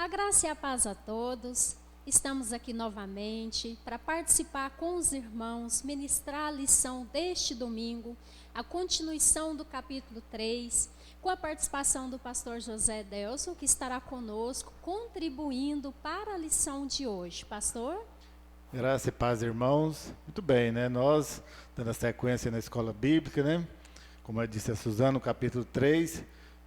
A graça e a paz a todos. Estamos aqui novamente para participar com os irmãos, ministrar a lição deste domingo, a continuação do capítulo 3, com a participação do pastor José Delson, que estará conosco, contribuindo para a lição de hoje. Pastor? Graça e paz, irmãos. Muito bem, né? Nós, dando a sequência na escola bíblica, né? Como eu disse a Suzana, no capítulo 3.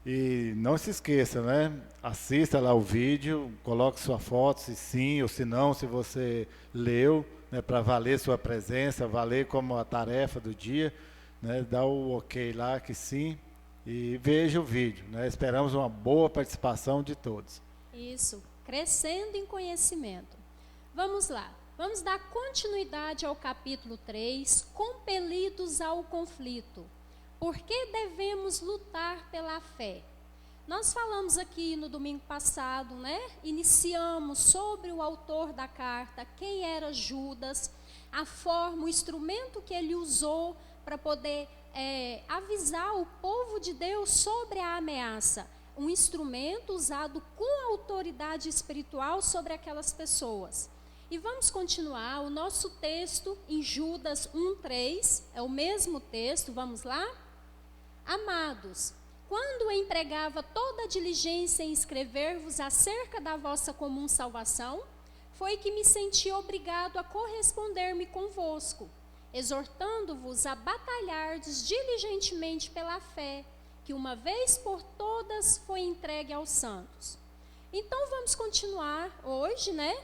E não se esqueça, né? Assista lá o vídeo, coloque sua foto, se sim ou se não, se você leu, né? Para valer sua presença, valer como a tarefa do dia, né? Dá o ok lá que sim e veja o vídeo, né? Esperamos uma boa participação de todos. Isso, crescendo em conhecimento. Vamos lá. Vamos dar continuidade ao capítulo 3, compelidos ao conflito. Por que devemos lutar pela fé? Nós falamos aqui no domingo passado, né? Iniciamos sobre o autor da carta, quem era Judas, a forma, o instrumento que ele usou para poder avisar o povo de Deus sobre a ameaça. Um instrumento usado com autoridade espiritual sobre aquelas pessoas. E vamos continuar o nosso texto em Judas 1:3, é o mesmo texto, vamos lá? Amados, quando empregava toda a diligência em escrever-vos acerca da vossa comum salvação, foi que me senti obrigado a corresponder-me convosco, exortando-vos a batalhardes diligentemente pela fé, que uma vez por todas foi entregue aos santos. Então vamos continuar hoje, né?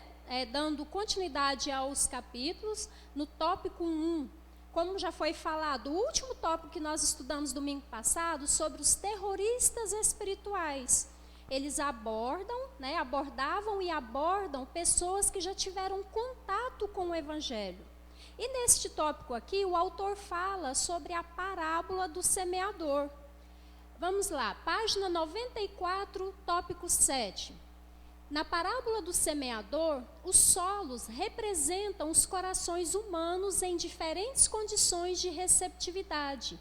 Dando continuidade aos capítulos, no tópico 1, como já foi falado, o último tópico que nós estudamos domingo passado, sobre os terroristas espirituais. Eles abordavam e abordam pessoas que já tiveram contato com o Evangelho. E neste tópico aqui, o autor fala sobre a parábola do semeador. Vamos lá, página 94, tópico 7. Na parábola do semeador, os solos representam os corações humanos em diferentes condições de receptividade.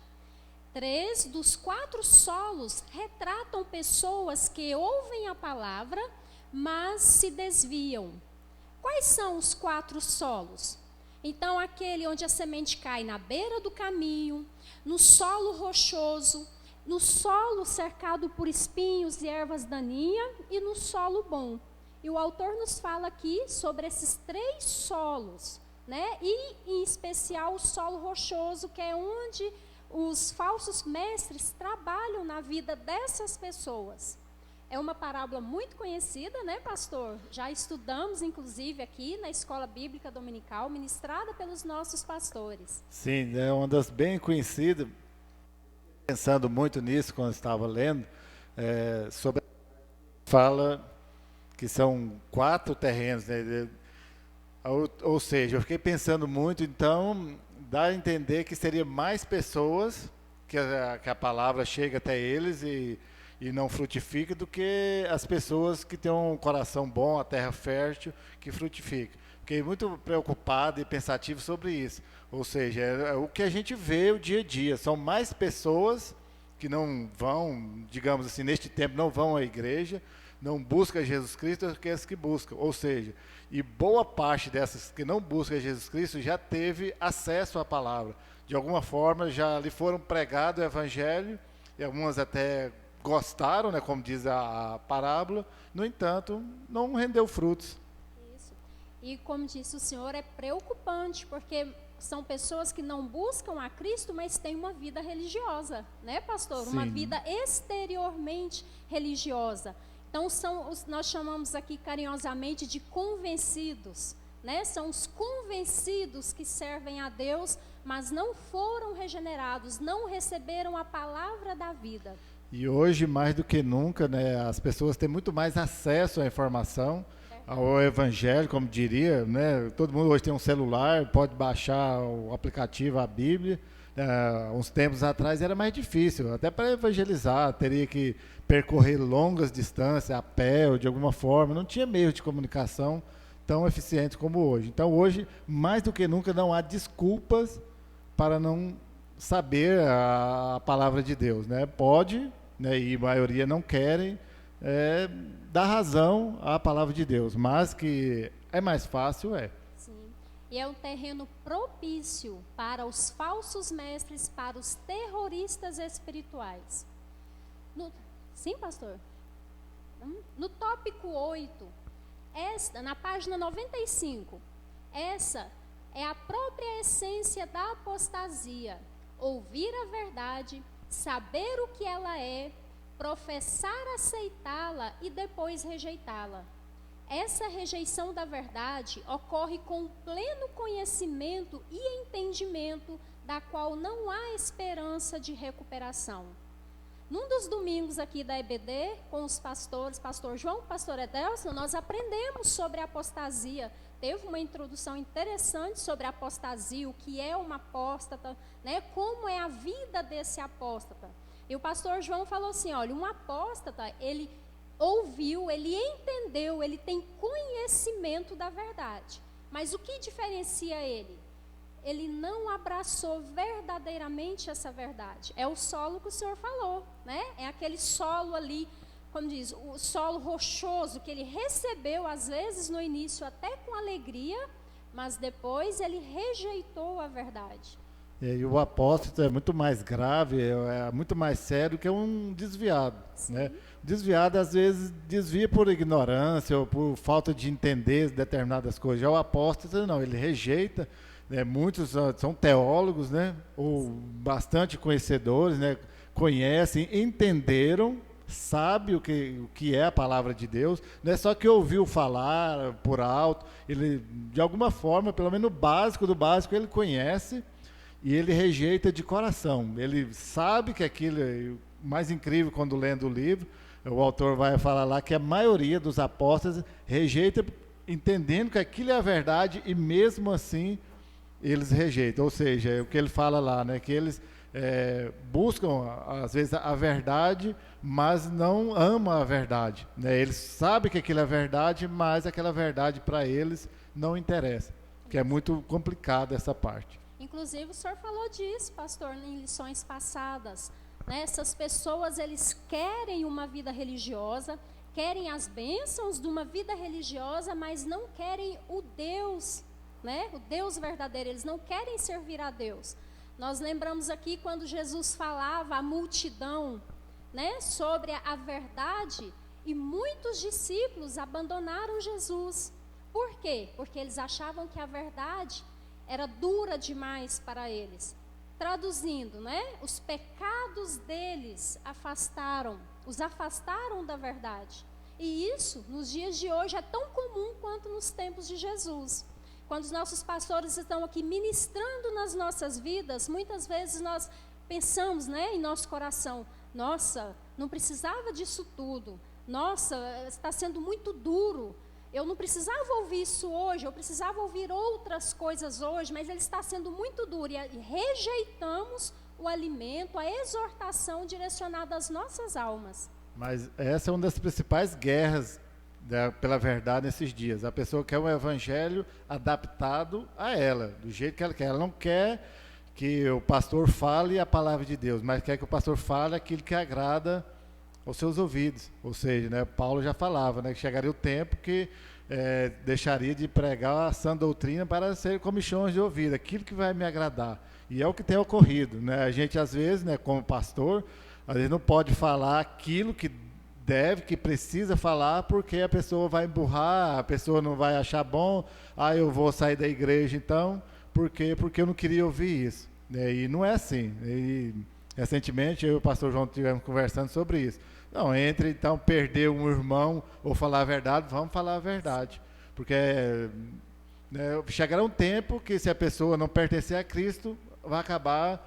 3 dos 4 solos retratam pessoas que ouvem a palavra, mas se desviam. Quais são os 4 solos? Então, aquele onde a semente cai na beira do caminho, no solo rochoso, no solo cercado por espinhos e ervas daninhas e no solo bom. E o autor nos fala aqui sobre esses 3 solos, né? E em especial o solo rochoso, que é onde os falsos mestres trabalham na vida dessas pessoas. É uma parábola muito conhecida, né, pastor? Já estudamos, inclusive, aqui na Escola Bíblica Dominical, ministrada pelos nossos pastores. Sim, é uma das bem conhecidas. Pensando muito nisso quando estava lendo, sobre fala que são 4 terrenos, né? Ou seja, eu fiquei pensando muito, então dá a entender que seria mais pessoas que a palavra chega até eles e não frutifica do que as pessoas que têm um coração bom, a terra fértil, que frutifica. Fiquei muito preocupado e pensativo sobre isso. Ou seja, é o que a gente vê o dia a dia. São mais pessoas que não vão, digamos assim, neste tempo não vão à igreja, não buscam Jesus Cristo do que as que buscam. Ou seja, e boa parte dessas que não buscam Jesus Cristo já teve acesso à palavra. De alguma forma já lhe foram pregado o evangelho, e algumas até gostaram, né, como diz a parábola, no entanto, não rendeu frutos. Isso. E como disse o senhor, é preocupante, porque são pessoas que não buscam a Cristo, mas têm uma vida religiosa, né, pastor? Sim. Uma vida exteriormente religiosa. Então, nós chamamos aqui carinhosamente de convencidos, né? São os convencidos que servem a Deus, mas não foram regenerados, não receberam a palavra da vida. E hoje, mais do que nunca, né, as pessoas têm muito mais acesso à informação, ao evangelho, como diria, né? Todo mundo hoje tem um celular, pode baixar o aplicativo, a Bíblia. Uns tempos atrás era mais difícil, até para evangelizar, teria que percorrer longas distâncias a pé ou de alguma forma, não tinha meio de comunicação tão eficiente como hoje. Então hoje, mais do que nunca, não há desculpas para não saber a palavra de Deus, né? Pode, né, e a maioria não querem, dá razão à palavra de Deus, mas que é mais fácil, Sim. E é um terreno propício para os falsos mestres, para os terroristas espirituais. Sim, pastor? No tópico 8, na página 95, essa é a própria essência da apostasia: ouvir a verdade, saber o que ela é, professar aceitá-la e depois rejeitá-la. Essa rejeição da verdade ocorre com pleno conhecimento e entendimento, da qual não há esperança de recuperação. Num dos domingos aqui da EBD, com os pastores, pastor João, pastor Edelson, nós aprendemos sobre a apostasia. Teve uma introdução interessante sobre a apostasia, o que é uma apóstata, né? Como é a vida desse apóstata. E o pastor João falou assim, olha, um apóstata, ele ouviu, ele entendeu, ele tem conhecimento da verdade. Mas o que diferencia ele? Ele não abraçou verdadeiramente essa verdade. É o solo que o senhor falou, né? É aquele solo ali, como diz, o solo rochoso que ele recebeu, às vezes, no início até com alegria, mas depois ele rejeitou a verdade. E o apóstolo é muito mais grave, é muito mais sério que um desviado, né? O desviado, às vezes, desvia por ignorância ou por falta de entender determinadas coisas. Já o apóstolo, não, ele rejeita, né? Muitos são teólogos, né? Ou bastante conhecedores, né? Conhecem, entenderam, sabe o que é a palavra de Deus, não é só que ouviu falar por alto, ele, de alguma forma, pelo menos o básico do básico, ele conhece e ele rejeita de coração. Ele sabe que aquilo, o mais incrível quando lendo o livro, o autor vai falar lá que a maioria dos apóstolos rejeita entendendo que aquilo é a verdade e mesmo assim eles rejeitam. Ou seja, o que ele fala lá, né, que eles buscam, às vezes, a verdade, mas não amam a verdade, né? Eles sabem que aquilo é verdade, mas aquela verdade para eles não interessa, que é muito complicado essa parte. Inclusive, o senhor falou disso, pastor, em lições passadas, né? Essas pessoas, eles querem uma vida religiosa, querem as bênçãos de uma vida religiosa, mas não querem o Deus, né? O Deus verdadeiro, eles não querem servir a Deus. Nós lembramos aqui quando Jesus falava à multidão, né, sobre a verdade, e muitos discípulos abandonaram Jesus. Por quê? Porque eles achavam que a verdade era dura demais para eles. Traduzindo, né, os pecados deles os afastaram da verdade. E isso, nos dias de hoje, é tão comum quanto nos tempos de Jesus. Quando os nossos pastores estão aqui ministrando nas nossas vidas, muitas vezes nós pensamos, né, em nosso coração, nossa, não precisava disso tudo, nossa, está sendo muito duro, eu não precisava ouvir isso hoje, eu precisava ouvir outras coisas hoje, mas ele está sendo muito duro, e rejeitamos o alimento, a exortação direcionada às nossas almas. Mas essa é uma das principais guerras pela verdade nesses dias. A pessoa quer um evangelho adaptado a ela, do jeito que ela quer. Ela não quer que o pastor fale a palavra de Deus, mas quer que o pastor fale aquilo que agrada aos seus ouvidos. Ou seja, né, Paulo já falava, né, que chegaria o tempo que deixaria de pregar a sã doutrina para ser comichões de ouvido, aquilo que vai me agradar. E é o que tem ocorrido, né? A gente, às vezes, né, como pastor, às vezes não pode falar aquilo que que precisa falar, porque a pessoa vai emburrar, a pessoa não vai achar bom, eu vou sair da igreja então, porque eu não queria ouvir isso, né? E não é assim. E, recentemente eu e o pastor João estivemos conversando sobre isso. Não, entre então perder um irmão ou falar a verdade, vamos falar a verdade, porque né, chegará um tempo que se a pessoa não pertencer a Cristo, vai acabar,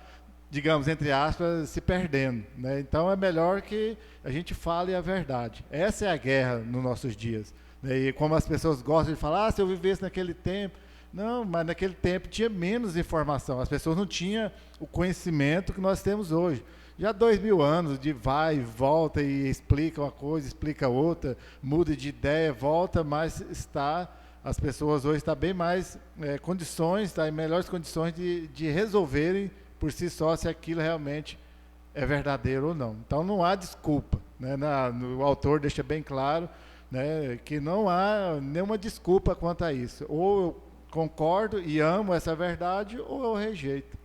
digamos, entre aspas, se perdendo, né? Então é melhor que a gente fale a verdade. Essa é a guerra nos nossos dias, né? E como as pessoas gostam de falar, se eu vivesse naquele tempo, não, mas naquele tempo tinha menos informação, as pessoas não tinham o conhecimento que nós temos hoje. Já 2000 anos de vai e volta e explica uma coisa, explica outra, muda de ideia, volta, mas as pessoas hoje estão bem mais condições, em melhores condições de resolverem por si só se aquilo realmente é verdadeiro ou não. Então não há desculpa, né? O autor deixa bem claro, né, que não há nenhuma desculpa quanto a isso. Ou eu concordo e amo essa verdade, ou eu rejeito.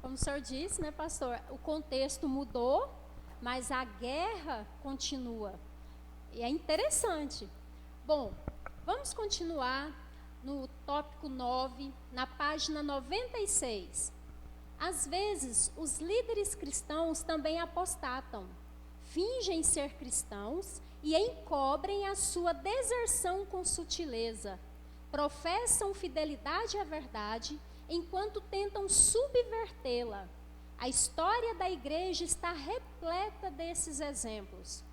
Como o senhor disse, né, pastor, o contexto mudou, mas a guerra continua. E é interessante. Bom, vamos continuar no tópico 9, na página 96. Às vezes, os líderes cristãos também apostatam, fingem ser cristãos e encobrem a sua deserção com sutileza. Professam fidelidade à verdade, enquanto tentam subvertê-la. A história da igreja está repleta desses exemplos.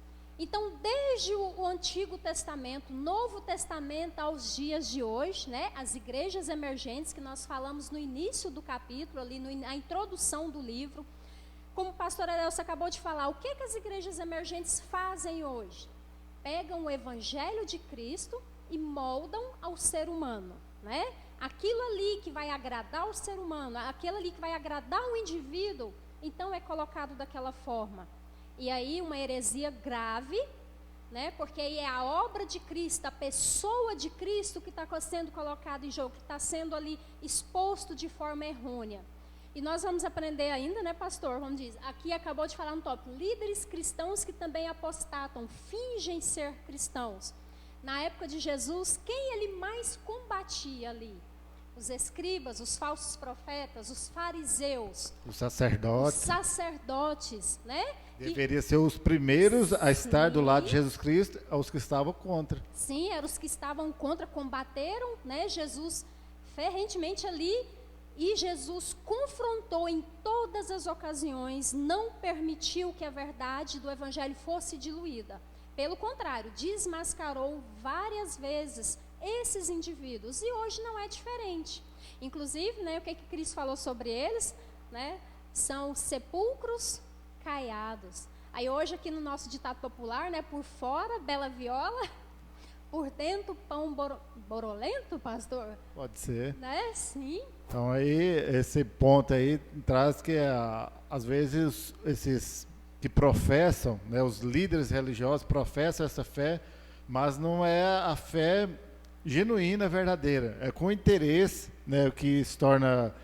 Então, desde o Antigo Testamento, Novo Testamento aos dias de hoje, né, as igrejas emergentes que nós falamos no início do capítulo, ali na introdução do livro, como o pastor Adelson acabou de falar, o que as igrejas emergentes fazem hoje? Pegam o evangelho de Cristo e moldam ao ser humano, né? Aquilo ali que vai agradar o ser humano, aquilo ali que vai agradar o indivíduo, então é colocado daquela forma. E aí uma heresia grave, né? Porque aí é a obra de Cristo, a pessoa de Cristo que está sendo colocada em jogo, que está sendo ali exposto de forma errônea. E nós vamos aprender ainda, né, pastor? Vamos dizer, aqui acabou de falar no tópico, líderes cristãos que também apostatam, fingem ser cristãos. Na época de Jesus, quem ele mais combatia ali? Os escribas, os falsos profetas, os fariseus. Os sacerdotes. Os sacerdotes, né? Deveriam ser os primeiros a estar do lado de Jesus Cristo, aos que estavam contra. Sim, eram os que estavam contra, combateram, né, Jesus ferrentemente ali, e Jesus confrontou em todas as ocasiões, não permitiu que a verdade do evangelho fosse diluída. Pelo contrário, desmascarou várias vezes esses indivíduos, e hoje não é diferente. Inclusive, né, o que Cristo falou sobre eles, né, são sepulcros caiados. Aí hoje aqui no nosso ditado popular, né, por fora, bela viola, por dentro, pão borolento, pastor? Pode ser. Né? Sim. Então aí, esse ponto aí traz que às vezes esses que professam, né, os líderes religiosos professam essa fé, mas não é a fé genuína, verdadeira. É com interesse, né, o que se torna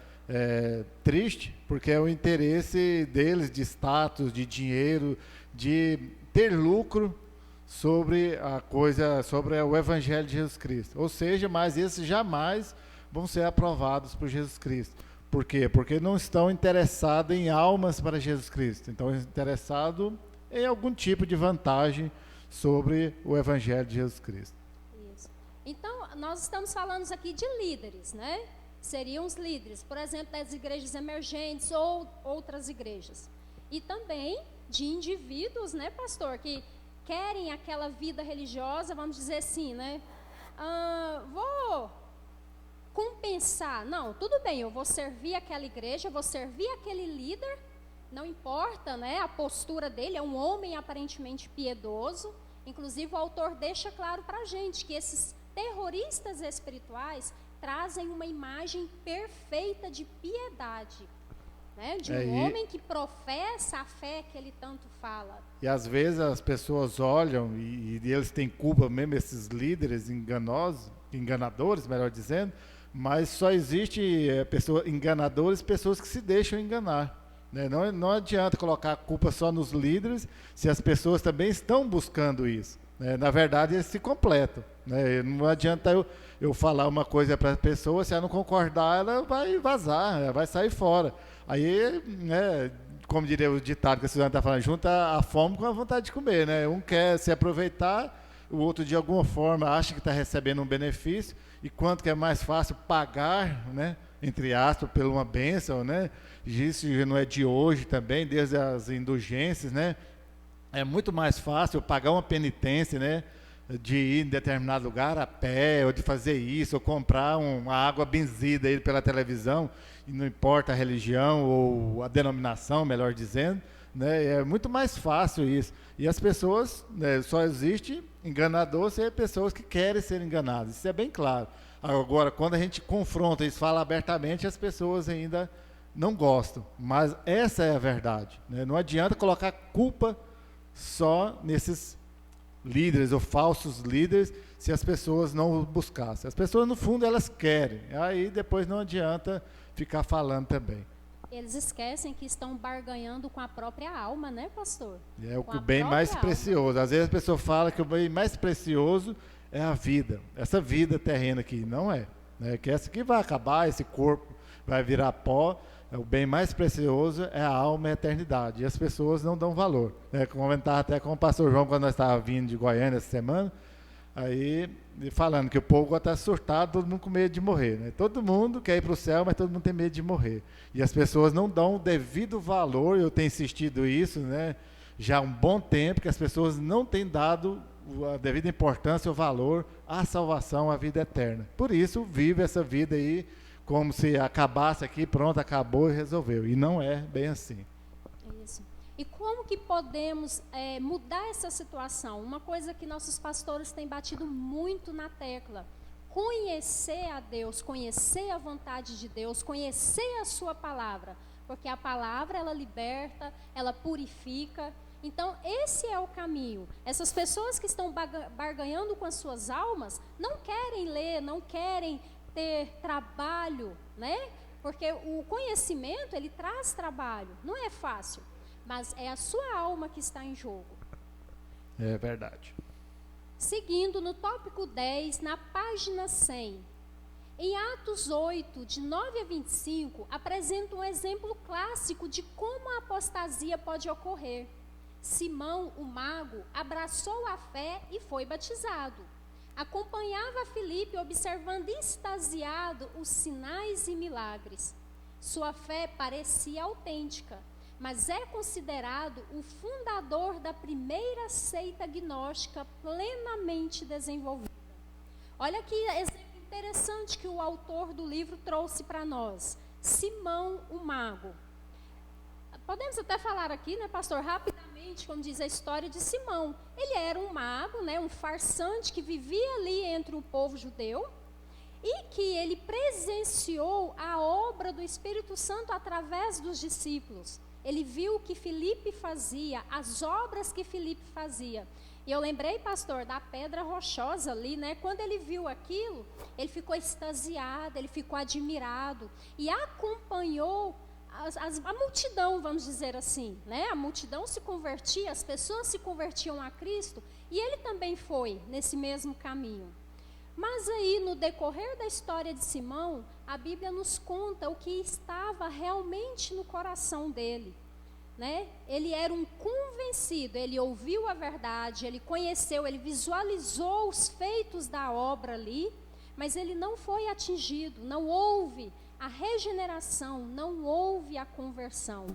triste, porque é o interesse deles de status, de dinheiro, de ter lucro sobre a coisa, sobre o evangelho de Jesus Cristo. Ou seja, mas esses jamais vão ser aprovados por Jesus Cristo. Por quê? Porque não estão interessados em almas para Jesus Cristo. Estão interessados em algum tipo de vantagem sobre o evangelho de Jesus Cristo. Isso. Então, nós estamos falando aqui de líderes, né? Seriam os líderes, por exemplo, das igrejas emergentes ou outras igrejas. E também de indivíduos, né, pastor, que querem aquela vida religiosa, vamos dizer assim, né? Vou compensar. Não, tudo bem, eu vou servir aquela igreja, eu vou servir aquele líder, não importa, né, a postura dele, é um homem aparentemente piedoso. Inclusive o autor deixa claro para a gente que esses terroristas espirituais trazem uma imagem perfeita de piedade, né? De um homem que professa a fé que ele tanto fala. E às vezes as pessoas olham e eles têm culpa mesmo, esses líderes enganadores, melhor dizendo, mas só existe enganadores, pessoas que se deixam enganar. Né? Não adianta colocar a culpa só nos líderes, se as pessoas também estão buscando isso. Né? Na verdade, eles se completam. Né? Não adianta eu falar uma coisa para a pessoa, se ela não concordar, ela vai vazar, ela vai sair fora. Aí, né, como diria o ditado que a Suzana está falando, junta a fome com a vontade de comer. Né? Um quer se aproveitar, o outro de alguma forma acha que está recebendo um benefício, e quanto que é mais fácil pagar, né, entre aspas, por uma bênção, né? Isso não é de hoje também, desde as indulgências, né? É muito mais fácil pagar uma penitência, né, de ir em determinado lugar a pé, ou de fazer isso, ou comprar uma água benzida aí pela televisão, e não importa a religião ou a denominação, melhor dizendo, né? É muito mais fácil isso. E as pessoas, né, só existe enganador se é pessoas que querem ser enganadas. Isso é bem claro. Agora, quando a gente confronta isso, fala abertamente, as pessoas ainda não gostam. Mas essa é a verdade. Né? Não adianta colocar culpa só nesses líderes ou falsos líderes, se as pessoas não o buscassem. As pessoas, no fundo, elas querem. Aí depois não adianta ficar falando também. Eles esquecem que estão barganhando com a própria alma, né, pastor? É o bem mais precioso. Às vezes a pessoa fala que o bem mais precioso é a vida. Essa vida terrena aqui não é. Né? Que essa aqui vai acabar, esse corpo vai virar pó. O bem mais precioso é a alma e a eternidade. E as pessoas não dão valor. Né? Comentava até com o pastor João quando nós estávamos vindo de Goiânia essa semana. Aí, falando que o povo está surtado, todo mundo com medo de morrer. Né? Todo mundo quer ir para o céu, mas todo mundo tem medo de morrer. E as pessoas não dão o devido valor, eu tenho insistido isso, né? Já há um bom tempo que as pessoas não têm dado a devida importância, o valor à salvação, à vida eterna. Por isso, vive essa vida aí como se acabasse aqui, pronto, acabou e resolveu. E não é bem assim. Isso. E como que podemos mudar essa situação? Uma coisa que nossos pastores têm batido muito na tecla: conhecer a Deus, conhecer a vontade de Deus, conhecer a sua palavra. Porque a palavra, ela liberta, ela purifica. Então, esse é o caminho. Essas pessoas que estão barganhando com as suas almas, não querem ler, não querem ter trabalho, né? Porque o conhecimento, ele traz trabalho, não é fácil. Mas é a sua alma que está em jogo. É verdade. Seguindo no tópico 10, na página 100. Em Atos 8, de 9 a 25, apresenta um exemplo clássico de como a apostasia pode ocorrer. Simão, o mago, abraçou a fé e foi batizado. Acompanhava Filipe observando extasiado os sinais e milagres. Sua fé parecia autêntica, mas é considerado o fundador da primeira seita gnóstica plenamente desenvolvida. Olha que exemplo interessante que o autor do livro trouxe para nós. Simão, o mago. Podemos até falar aqui, né, pastor, rapidamente, como diz a história de Simão. Ele era um mago, né, um farsante que vivia ali entre o povo judeu e que ele presenciou a obra do Espírito Santo através dos discípulos. Ele viu o que Filipe fazia, as obras que Filipe fazia. E eu lembrei, pastor, da pedra rochosa ali, né? Quando ele viu aquilo, ele ficou extasiado, ele ficou admirado e acompanhou a multidão, vamos dizer assim, né? A multidão se convertia, as pessoas se convertiam a Cristo e ele também foi nesse mesmo caminho. Mas aí, no decorrer da história de Simão, a Bíblia nos conta o que estava realmente no coração dele, né? Ele era um convencido, ele ouviu a verdade, ele conheceu, ele visualizou os feitos da obra ali, mas ele não foi atingido, não houve a regeneração, não houve a conversão.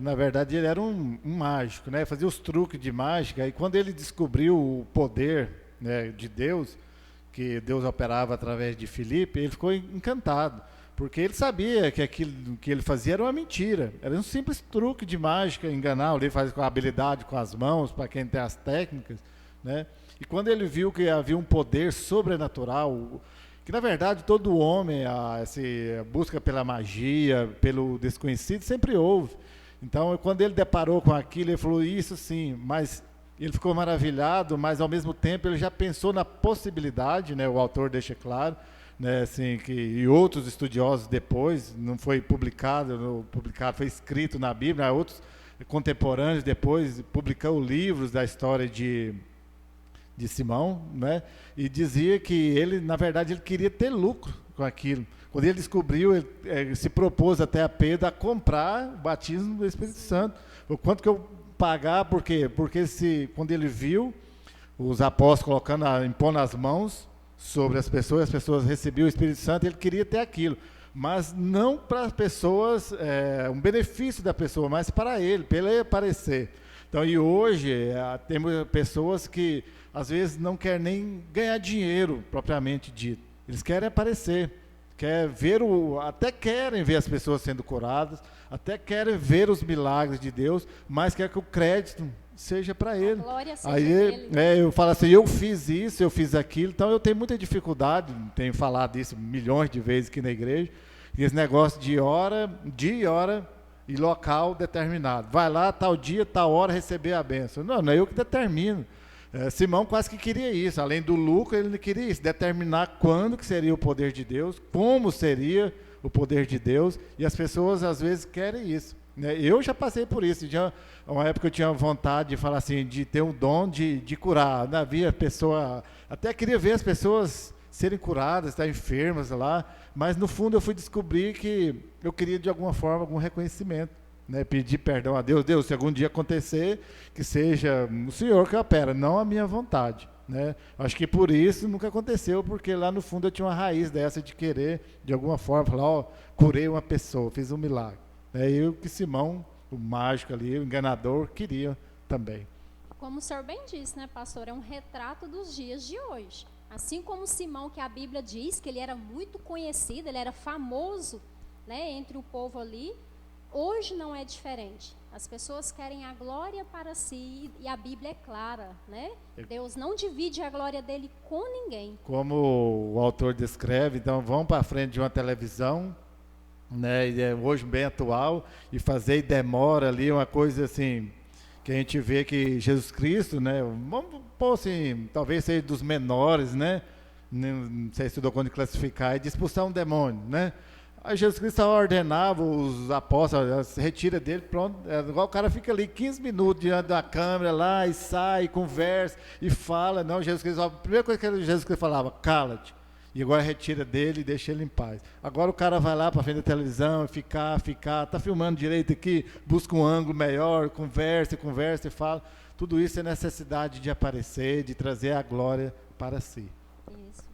Na verdade, ele era um mágico, né? Fazia os truques de mágica, e quando ele descobriu o poder, né, de Deus, que Deus operava através de Filipe, ele ficou encantado, porque ele sabia que aquilo que ele fazia era uma mentira, era um simples truque de mágica, enganar, ele faz com a habilidade, com as mãos, para quem tem as técnicas, né? E quando ele viu que havia um poder sobrenatural, que na verdade todo homem, essa busca pela magia, pelo desconhecido, sempre houve. Então, quando ele deparou com aquilo, ele falou, isso sim, mas ele ficou maravilhado, mas ao mesmo tempo ele já pensou na possibilidade, né, o autor deixa claro, né, assim, e outros estudiosos depois, não foi publicado, foi escrito na Bíblia, outros contemporâneos depois publicou livros da história de Simão, né, e dizia que ele, na verdade, ele queria ter lucro com aquilo. Quando ele descobriu, ele se propôs até a Pedro a comprar o batismo do Espírito Santo. O quanto que eu pagar, por quê? Porque quando ele viu os apóstolos impondo as mãos sobre as pessoas recebiam o Espírito Santo, ele queria ter aquilo. Mas não para as pessoas, um benefício da pessoa, mas para ele aparecer. Então, e hoje, temos pessoas que, às vezes, não querem nem ganhar dinheiro, propriamente dito. Eles querem aparecer, até querem ver as pessoas sendo curadas, até querem ver os milagres de Deus, mas quer que o crédito seja para ele. Glória seja Aí dele. eu falo assim, eu fiz isso, eu fiz aquilo, então eu tenho muita dificuldade, tenho falado isso milhões de vezes aqui na igreja, esse negócio de ora e local determinado. Vai lá, tal dia, tal hora, receber a bênção. Não, não é eu que determino. Simão quase que queria isso. Além do lucro, ele queria isso, determinar quando que seria o poder de Deus, como seria o poder de Deus, e as pessoas às vezes querem isso. Eu já passei por isso. Uma época eu tinha vontade de falar assim, de ter um dom de curar. Havia pessoa, até queria ver as pessoas serem curadas, estar enfermas lá, mas no fundo eu fui descobrir que eu queria de alguma forma algum reconhecimento, pedir perdão a Deus. Deus, se algum dia acontecer, que seja o Senhor que opera, não a minha vontade. Acho que por isso nunca aconteceu, porque lá no fundo eu tinha uma raiz dessa de querer, de alguma forma, falar, curei uma pessoa, fiz um milagre. E o que Simão, o mágico ali, o enganador, queria também. Como o senhor bem disse, pastor, é um retrato dos dias de hoje. Assim como Simão, que a Bíblia diz que ele era muito conhecido, ele era famoso, entre o povo ali, hoje não é diferente. As pessoas querem a glória para si, e a Bíblia é clara, Deus não divide a glória dele com ninguém. Como o autor descreve, então vão para frente de uma televisão, e é hoje bem atual, e fazer e demora ali uma coisa assim, que a gente vê que Jesus Cristo, vamos pôr assim, talvez seja dos menores, não sei se estudou quando classificar, de expulsar um demônio, Aí Jesus Cristo ordenava os apóstolos, retira dele, pronto, igual o cara fica ali 15 minutos diante da câmera lá, e sai, conversa, e fala. Não, Jesus Cristo, a primeira coisa que Jesus Cristo falava, cala-te, e agora retira dele e deixa ele em paz. Agora o cara vai lá para frente da televisão, ficar, tá filmando direito aqui, busca um ângulo melhor, conversa e fala. Tudo isso é necessidade de aparecer, de trazer a glória para si. Isso.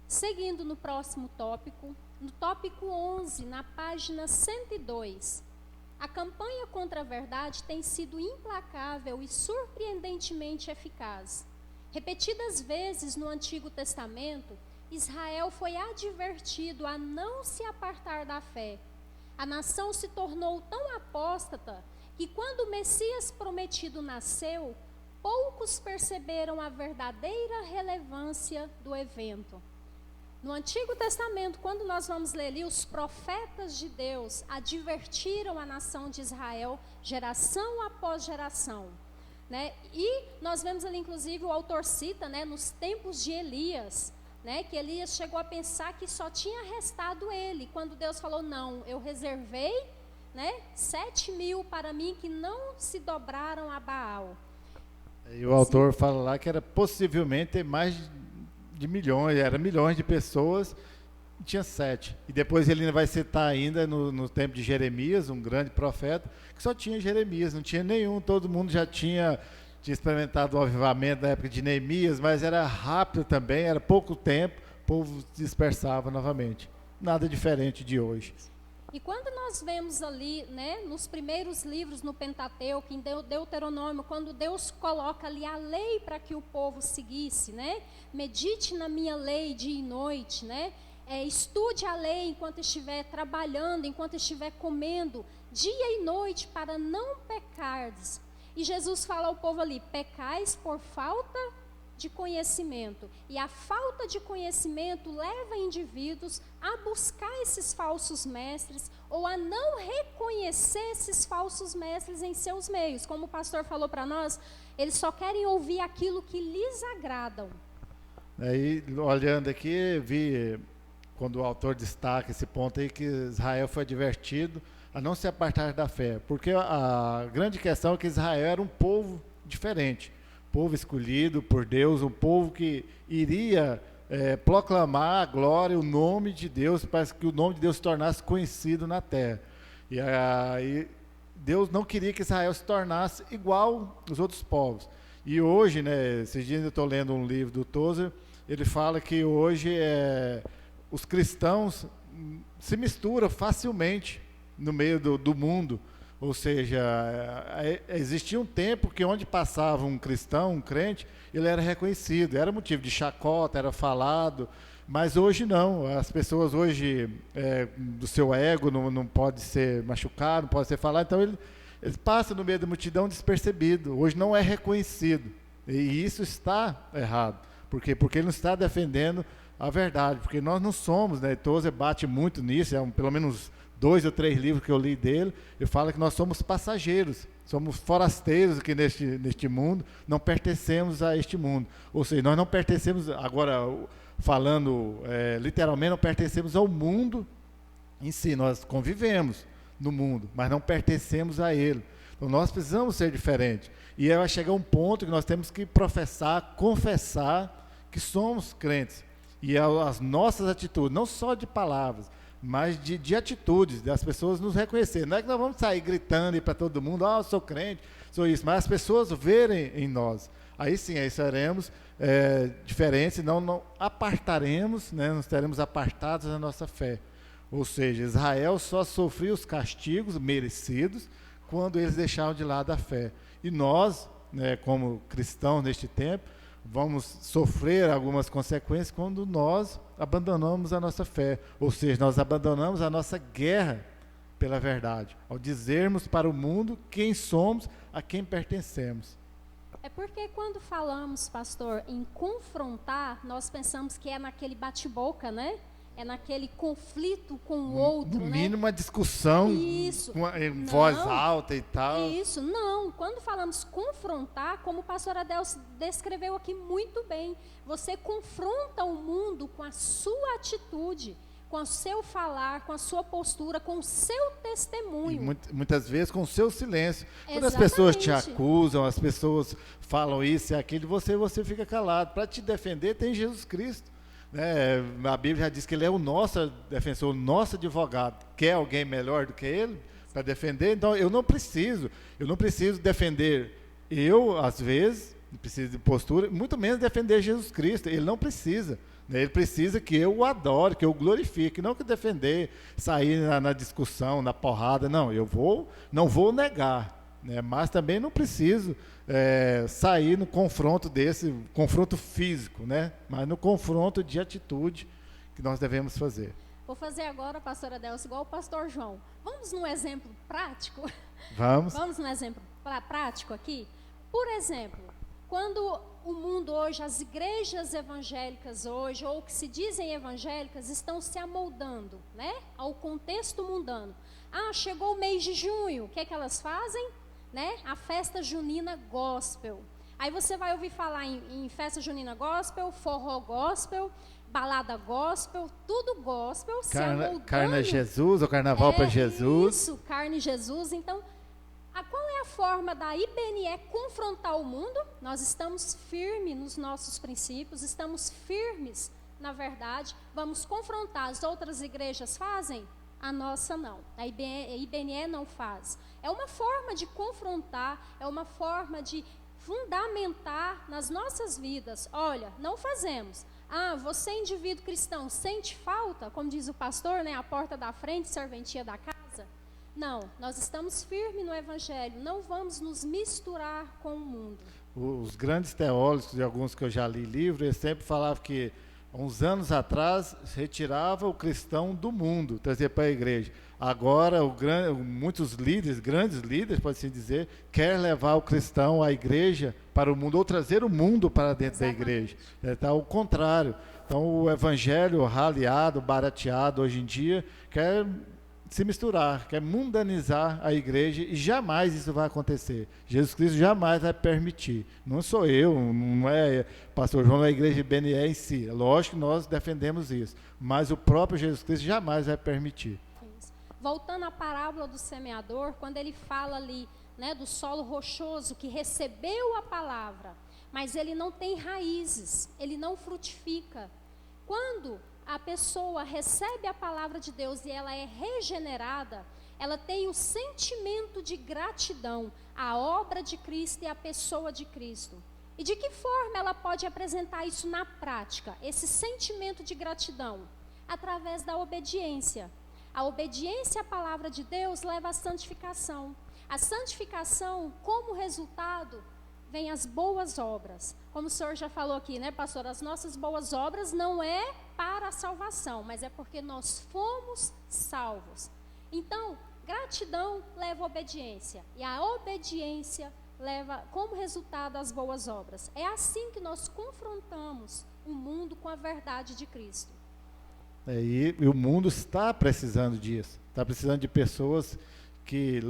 Seguindo no próximo tópico, no tópico 11, na página 102, a campanha contra a verdade tem sido implacável e surpreendentemente eficaz. Repetidas vezes no Antigo Testamento, Israel foi advertido a não se apartar da fé. A nação se tornou tão apóstata que quando o Messias prometido nasceu, poucos perceberam a verdadeira relevância do evento. No Antigo Testamento, quando nós vamos ler ali, os profetas de Deus advertiram a nação de Israel, geração após geração. E nós vemos ali, inclusive, o autor cita, nos tempos de Elias, que Elias chegou a pensar que só tinha restado ele, quando Deus falou, não, eu reservei 7.000 para mim que não se dobraram a Baal. E o autor fala lá que era possivelmente mais de milhões, era milhões de pessoas, e tinha 7. E depois ele vai citar ainda no tempo de Jeremias, um grande profeta, que só tinha Jeremias, não tinha nenhum, todo mundo já tinha experimentado o avivamento na época de Neemias, mas era rápido também, era pouco tempo, o povo se dispersava novamente. Nada diferente de hoje. E quando nós vemos ali, nos primeiros livros no Pentateuco, em Deuteronômio, quando Deus coloca ali a lei para que o povo seguisse, medite na minha lei dia e noite, estude a lei enquanto estiver trabalhando, enquanto estiver comendo, dia e noite, para não pecardes. E Jesus fala ao povo ali, pecais por falta de conhecimento. E a falta de conhecimento leva indivíduos a buscar esses falsos mestres ou a não reconhecer esses falsos mestres em seus meios. Como o pastor falou para nós, eles só querem ouvir aquilo que lhes agradam. Aí, olhando aqui, vi quando o autor destaca esse ponto aí, que Israel foi advertido a não se apartar da fé. Porque a grande questão é que Israel era um povo diferente. Povo escolhido por Deus, um povo que iria proclamar a glória, o nome de Deus, para que o nome de Deus se tornasse conhecido na terra. E aí Deus não queria que Israel se tornasse igual os outros povos. E hoje, esses dias eu estou lendo um livro do Tozer, ele fala que hoje os cristãos se misturam facilmente no meio do mundo. Ou seja, existia um tempo que onde passava um cristão, um crente, ele era reconhecido, era motivo de chacota, era falado, mas hoje não. As pessoas hoje, do seu ego não pode ser machucado, não pode ser falado, então ele passa no meio da multidão despercebido, hoje não é reconhecido, e isso está errado. Por quê? Porque ele não está defendendo a verdade, porque nós não somos, Tozer bate muito nisso, pelo menos 2 ou 3 livros que eu li dele, ele fala que nós somos passageiros, somos forasteiros aqui neste mundo, não pertencemos a este mundo. Ou seja, nós não pertencemos, agora falando literalmente, não pertencemos ao mundo em si, nós convivemos no mundo, mas não pertencemos a ele. Então nós precisamos ser diferentes. E aí vai chegar um ponto que nós temos que professar, confessar que somos crentes. E as nossas atitudes, não só de palavras, mas de atitudes, das pessoas nos reconhecerem. Não é que nós vamos sair gritando para todo mundo, eu sou crente, sou isso, mas as pessoas verem em nós. Aí sim, aí seremos diferentes, não apartaremos, né, não estaremos apartados da nossa fé. Ou seja, Israel só sofria os castigos merecidos quando eles deixaram de lado a fé. E nós, né, como cristãos neste tempo, vamos sofrer algumas consequências quando nós abandonamos a nossa fé. Ou seja, nós abandonamos a nossa guerra pela verdade, ao dizermos para o mundo quem somos, a quem pertencemos. É porque quando falamos, pastor, em confrontar, nós pensamos que é naquele bate-boca, né? É naquele conflito com o outro, no né? mínimo uma discussão em voz alta e tal. Isso, não. Quando falamos confrontar, como o pastor Adelso descreveu aqui muito bem, você confronta o mundo com a sua atitude, com o seu falar, com a sua postura, com o seu testemunho. E muitas vezes com o seu silêncio. Quando as Exatamente. pessoas te acusam, as pessoas falam isso e aquilo, você fica calado. Para te defender tem Jesus Cristo. A Bíblia já diz que ele é o nosso defensor, o nosso advogado. Quer alguém melhor do que ele para defender? Então eu não preciso defender às vezes, não preciso de postura, muito menos defender Jesus Cristo. Ele não precisa. Ele precisa que eu o adore, que eu o glorifique, não que defender, sair na discussão, na porrada. Não, não vou negar, né? Mas também não preciso sair no confronto confronto físico, né? Mas no confronto de atitude que nós devemos fazer. Vou fazer agora, pastora Adelso, igual o pastor João. Vamos num exemplo prático? Vamos. Vamos num exemplo prático aqui? Por exemplo, quando o mundo hoje, as igrejas evangélicas hoje, ou que se dizem evangélicas, estão se amoldando, né, ao contexto mundano. Chegou o mês de junho, o que é que elas fazem? Né? A festa junina gospel. Aí você vai ouvir falar em festa junina gospel, forró gospel, balada gospel, tudo gospel, se amoldando. Carne Jesus, ou carnaval para Jesus. Isso, carne Jesus. Então, qual é a forma da IBNE confrontar o mundo? Nós estamos firmes nos nossos princípios, estamos firmes na verdade, vamos confrontar. As outras igrejas fazem? A nossa não, a IBNE não faz. É uma forma de confrontar, é uma forma de fundamentar nas nossas vidas. Olha, não fazemos. Você, indivíduo cristão, sente falta, como diz o pastor, né, a porta da frente, serventia da casa? Não, nós estamos firmes no Evangelho, não vamos nos misturar com o mundo. Os grandes teólogos, de alguns que eu já li livro, eles sempre falavam que, uns anos atrás, retirava o cristão do mundo, trazia para a igreja. Agora, muitos líderes, grandes líderes, pode-se dizer, quer levar o cristão, a igreja, para o mundo, ou trazer o mundo para dentro da igreja. Está ao contrário. Então, o evangelho raleado, barateado, hoje em dia, quer se misturar, quer mundanizar a igreja, e jamais isso vai acontecer. Jesus Cristo jamais vai permitir. Não sou eu, não é pastor João, não é a igreja IBNE em si. Lógico que nós defendemos isso, mas o próprio Jesus Cristo jamais vai permitir. Isso. Voltando à parábola do semeador, quando ele fala ali, né, do solo rochoso que recebeu a palavra, mas ele não tem raízes, ele não frutifica. Quando a pessoa recebe a palavra de Deus e ela é regenerada, ela tem o sentimento de gratidão à obra de Cristo e à pessoa de Cristo. E de que forma ela pode apresentar isso na prática, esse sentimento de gratidão? Através da obediência. A obediência à palavra de Deus leva à santificação. A santificação, como resultado, vem as boas obras. Como o senhor já falou aqui, né, pastor? As nossas boas obras não é para a salvação, mas é porque nós fomos salvos. Então, gratidão leva a obediência. E a obediência leva como resultado as boas obras. É assim que nós confrontamos o mundo com a verdade de Cristo. E o mundo está precisando disso. Está precisando de pessoas que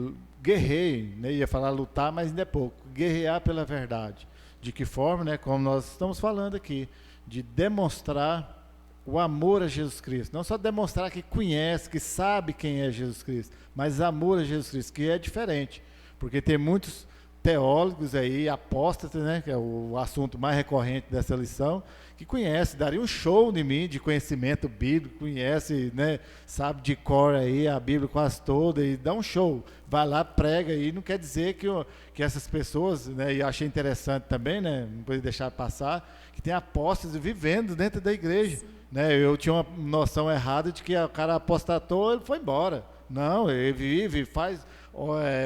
guerreiem, né? Ia falar lutar, mas ainda é pouco. Guerrear pela verdade. De que forma, né? Como nós estamos falando aqui, de demonstrar o amor a Jesus Cristo. Não só demonstrar que conhece, que sabe quem é Jesus Cristo, mas amor a Jesus Cristo, que é diferente. Porque tem muitos teólogos aí, apóstatas, né, que é o assunto mais recorrente dessa lição, que conhece, daria um show de mim, de conhecimento bíblico, conhece, né, sabe de cor aí a Bíblia quase toda, e dá um show, vai lá, prega, e não quer dizer que essas pessoas, né, e eu achei interessante também, né, não podia deixar passar, que tem apóstolos vivendo dentro da igreja, né, eu tinha uma noção errada de que o cara apostatou, ele foi embora. Não, ele vive, faz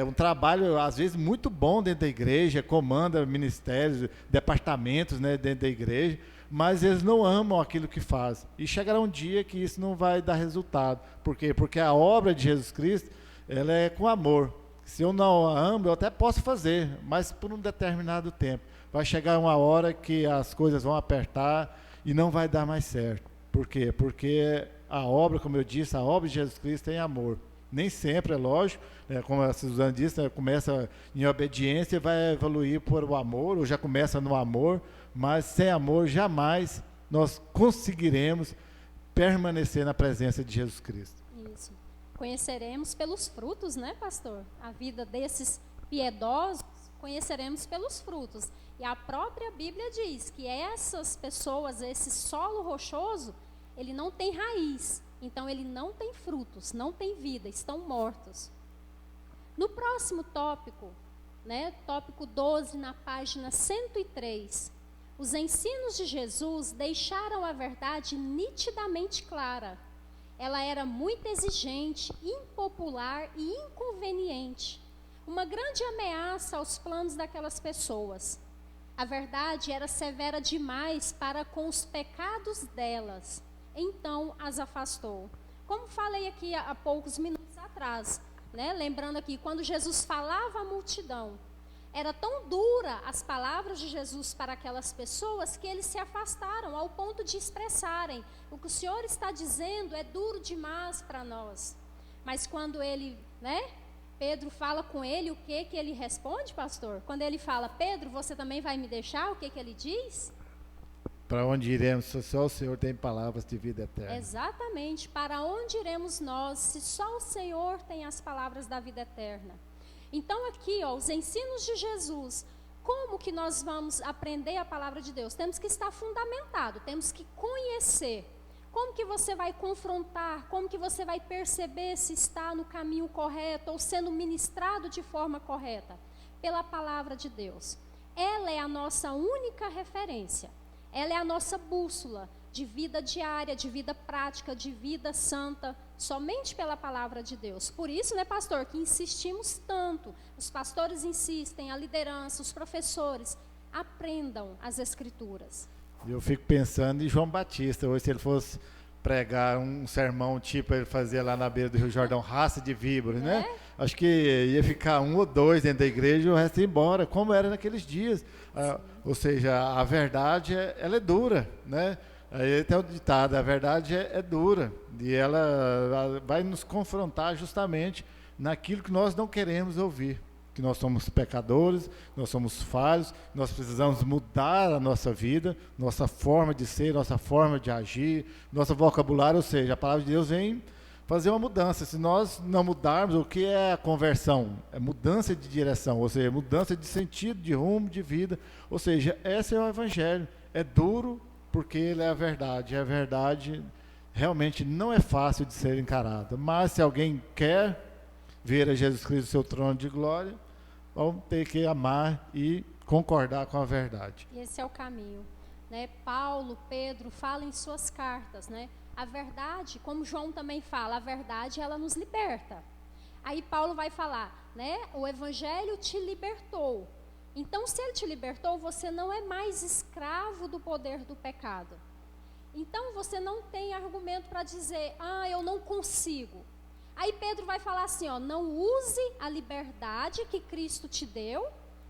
um trabalho, às vezes, muito bom dentro da igreja, comanda ministérios, departamentos, né, dentro da igreja, mas eles não amam aquilo que fazem. E chegará um dia que isso não vai dar resultado. Por quê? Porque a obra de Jesus Cristo, ela é com amor. Se eu não a amo, eu até posso fazer, mas por um determinado tempo. Vai chegar uma hora que as coisas vão apertar e não vai dar mais certo. Por quê? Porque a obra, como eu disse, a obra de Jesus Cristo tem amor. Nem sempre, é lógico, né, como a Suzana disse, né, começa em obediência e vai evoluir por o amor, ou já começa no amor, mas sem amor jamais nós conseguiremos permanecer na presença de Jesus Cristo. Isso. Conheceremos pelos frutos, né, pastor? A vida desses piedosos, conheceremos pelos frutos. E a própria Bíblia diz que essas pessoas, esse solo rochoso, ele não tem raiz. Então, ele não tem frutos, não tem vida, estão mortos. No próximo tópico, né, tópico 12, na página 103, os ensinos de Jesus deixaram a verdade nitidamente clara. Ela era muito exigente, impopular e inconveniente. Uma grande ameaça aos planos daquelas pessoas. A verdade era severa demais para com os pecados delas. Então as afastou. Como falei aqui há poucos minutos atrás, né? Lembrando aqui, quando Jesus falava à multidão, era tão dura as palavras de Jesus para aquelas pessoas que eles se afastaram ao ponto de expressarem: o que o Senhor está dizendo é duro demais para nós. Mas quando ele, né, Pedro fala com ele, o que ele responde, pastor? Quando ele fala: Pedro, você também vai me deixar? O que ele diz? Para onde iremos, se só o Senhor tem palavras de vida eterna. Exatamente, para onde iremos nós, se só o Senhor tem as palavras da vida eterna? Então aqui, ó, os ensinos de Jesus, como que nós vamos aprender a palavra de Deus? Temos que estar fundamentado, temos que conhecer. Como que você vai confrontar, como que você vai perceber se está no caminho correto ou sendo ministrado de forma correta? Pela palavra de Deus. Ela é a nossa única referência. Ela é a nossa bússola de vida diária, de vida prática, de vida santa, somente pela palavra de Deus. Por isso, né, pastor, que insistimos tanto. Os pastores insistem, a liderança, os professores, aprendam as Escrituras. Eu fico pensando em João Batista, hoje se ele fosse pregar um sermão tipo ele fazia lá na beira do Rio Jordão, raça de víboras, né? Acho que ia ficar 1 ou 2 dentro da igreja e o resto ia embora, como era naqueles dias. Ou seja, a verdade, ela é dura, né? Aí tem o ditado, a verdade é dura, e ela vai nos confrontar justamente naquilo que nós não queremos ouvir, que nós somos pecadores, nós somos falhos, nós precisamos mudar a nossa vida, nossa forma de ser, nossa forma de agir, nosso vocabulário, ou seja, a palavra de Deus vem fazer uma mudança. Se nós não mudarmos, o que é a conversão? É mudança de direção, ou seja, mudança de sentido, de rumo, de vida. Ou seja, esse é o Evangelho. É duro porque ele é a verdade. E a verdade realmente não é fácil de ser encarada. Mas se alguém quer ver a Jesus Cristo no seu trono de glória, vamos ter que amar e concordar com a verdade. Esse é o caminho, né? Paulo, Pedro falam em suas cartas, né? A verdade, como João também fala, a verdade ela nos liberta. Aí Paulo vai falar, né? O Evangelho te libertou. Então, se ele te libertou, você não é mais escravo do poder do pecado. Então, você não tem argumento para dizer, eu não consigo. Aí Pedro vai falar assim, ó, não use a liberdade que Cristo te deu,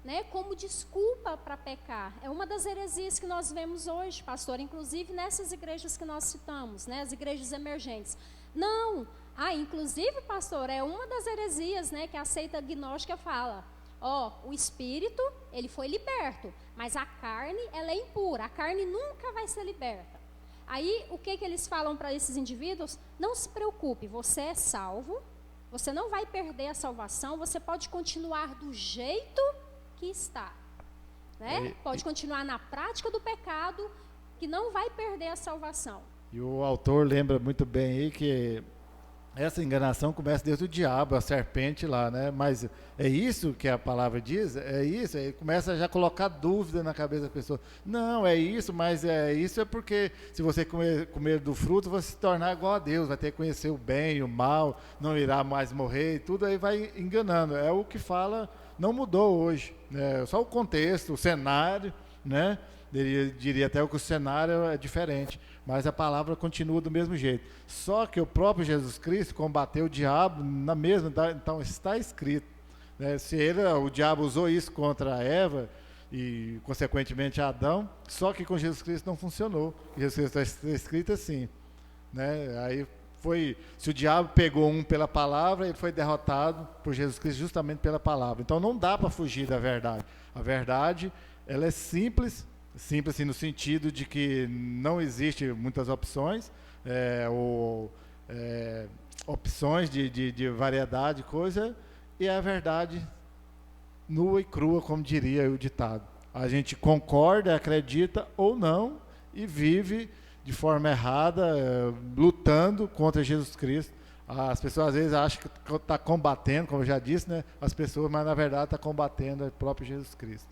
né, como desculpa para pecar. É uma das heresias que nós vemos hoje, pastor, inclusive nessas igrejas que nós citamos, né, as igrejas emergentes. Não, inclusive, pastor, é uma das heresias, né, que a seita agnóstica fala. O espírito, ele foi liberto, mas a carne, ela é impura, a carne nunca vai ser liberta. Aí, o que eles falam para esses indivíduos? Não se preocupe, você é salvo, você não vai perder a salvação, você pode continuar do jeito que está, né? Pode continuar na prática do pecado, que não vai perder a salvação. E o autor lembra muito bem aí que essa enganação começa desde o diabo, a serpente lá, né? Mas é isso que a palavra diz? É isso? Aí começa já a colocar dúvida na cabeça da pessoa. Não, é isso, mas isso é porque se você comer do fruto, você se tornar igual a Deus, vai ter que conhecer o bem e o mal, não irá mais morrer, e tudo aí vai enganando. É o que fala, não mudou hoje, né? Só o contexto, o cenário, né? Diria até que o cenário é diferente, mas a palavra continua do mesmo jeito. Só que o próprio Jesus Cristo combateu o diabo na mesma, então está escrito, né? Se o diabo usou isso contra Eva e consequentemente Adão, só que com Jesus Cristo não funcionou. Jesus Cristo está escrito assim, né? Aí se o diabo pegou um pela palavra, ele foi derrotado por Jesus Cristo justamente pela palavra. Então não dá para fugir da verdade. A verdade, ela é simples assim, no sentido de que não existe muitas opções, opções de variedade, coisa, e é a verdade nua e crua, como diria o ditado. A gente concorda, acredita ou não, e vive de forma errada, lutando contra Jesus Cristo. As pessoas às vezes acham que está combatendo, como eu já disse, né, as pessoas, mas na verdade está combatendo o próprio Jesus Cristo.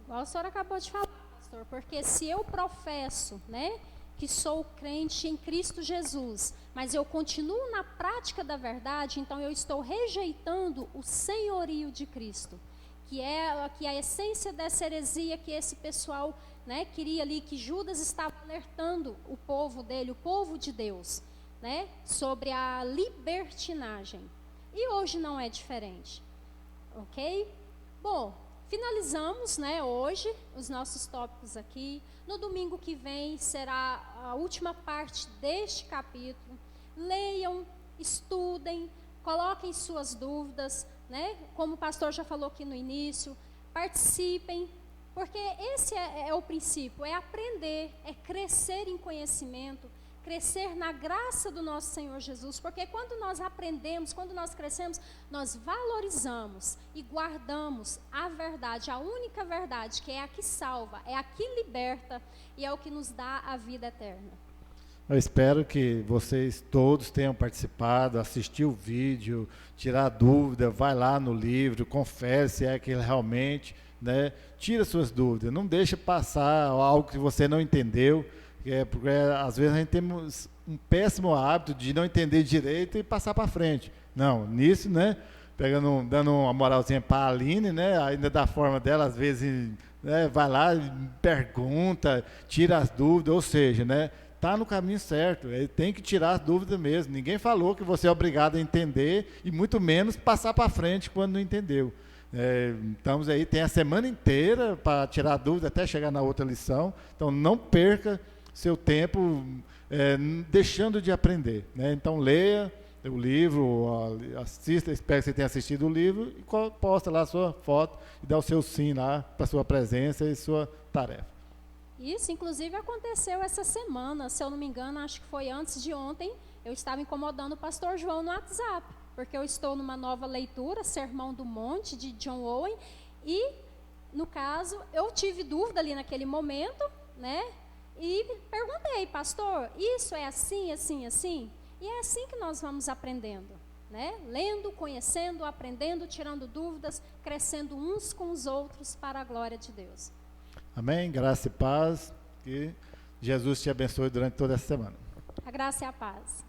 Igual a senhora acabou de falar, pastor, porque se eu professo, né, que sou crente em Cristo Jesus, mas eu continuo na prática da verdade, então eu estou rejeitando o senhorio de Cristo, que é a essência dessa heresia que esse pessoal, né, queria ali, que Judas estava alertando o povo dele, o povo de Deus, né, sobre a libertinagem. E hoje não é diferente, ok? Bom, finalizamos, né, hoje os nossos tópicos aqui. No domingo que vem será a última parte deste capítulo. Leiam, estudem, coloquem suas dúvidas, né? Como o pastor já falou aqui no início, participem, porque esse é o princípio, é aprender, é crescer em conhecimento, crescer na graça do nosso Senhor Jesus, porque quando nós aprendemos, quando nós crescemos, nós valorizamos e guardamos a verdade, a única verdade, que é a que salva, é a que liberta e é o que nos dá a vida eterna. Eu espero que vocês todos tenham participado, assistir o vídeo, tirar dúvida, vai lá no livro, confere se é que realmente, né, tira suas dúvidas, não deixe passar algo que você não entendeu, porque às vezes a gente tem um péssimo hábito de não entender direito e passar para frente. Não, nisso, né, dando uma moralzinha para a Aline, né, ainda da forma dela, às vezes, né, vai lá, pergunta, tira as dúvidas, ou seja, né, está no caminho certo, ele tem que tirar as dúvidas mesmo. Ninguém falou que você é obrigado a entender e muito menos passar para frente quando não entendeu. Estamos aí, tem a semana inteira para tirar dúvida até chegar na outra lição, então não perca seu tempo deixando de aprender, né? Então leia o livro, assista, espero que você tenha assistido o livro e posta lá a sua foto e dá o seu sim lá para a sua presença e sua tarefa. Isso, inclusive, aconteceu essa semana, se eu não me engano, acho que foi antes de ontem, eu estava incomodando o pastor João no WhatsApp, porque eu estou numa nova leitura, Sermão do Monte, de John Owen, e, no caso, eu tive dúvida ali naquele momento, né, e perguntei, pastor, isso é assim, assim, assim? E é assim que nós vamos aprendendo, né, lendo, conhecendo, aprendendo, tirando dúvidas, crescendo uns com os outros para a glória de Deus. Amém? Graça e paz. Que Jesus te abençoe durante toda essa semana. A graça e a paz.